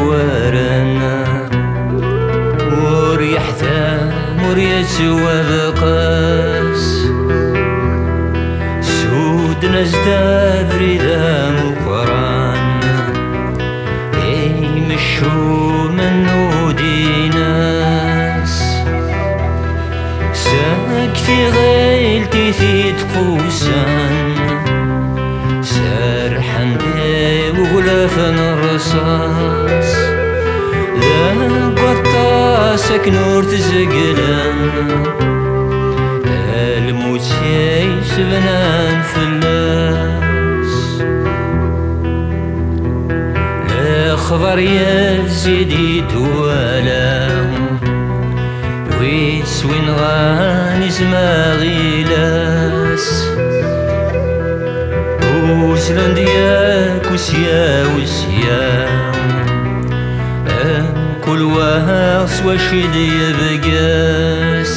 ورنا وريح ثامر يسوى بقاس سود نزداد رذا مقران مشو من نودي ناس ساكتي غيلتي ثيت قوسان سرحان دي وغلافن الرصاص ذا قطاسك نور تزقلان الموت سيس بنان فلاس خبر يزيد دوالام ويسوين غاني زماغي لاس وسلن دياك وسيا وسيا كل واس وشد يبقاس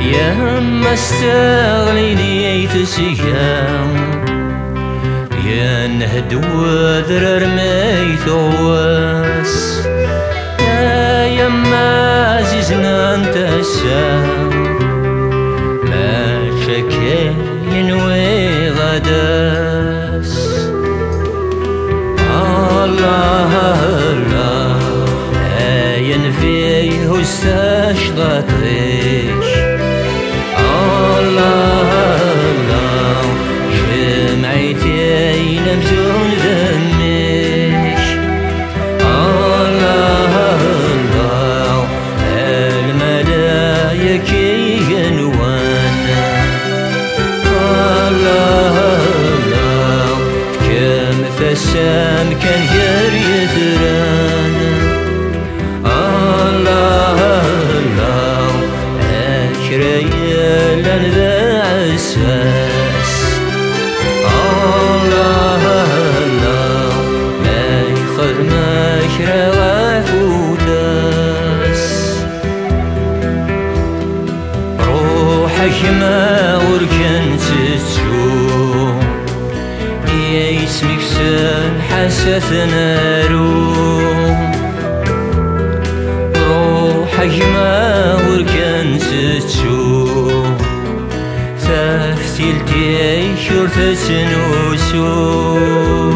يا ما استغليني تسيام يا نهد وذرر ميت واس يا ما زيزنا انت السام ما شكي ينوي غداس الله الله ينفيه استشغطيش الله الله جمعيتي نمزون ذميش الله الله الملايكي ينوانا الله الله كم فسام كان غير يثرانا الله الله أكريا لنذا عساس الله الله ما يخذ ما يشرع فوتاس روحك ما وركن تتسو يا اسمك سن حسثنا روم روحك ما وركن تتسو تفتيلتي شرطة نوسو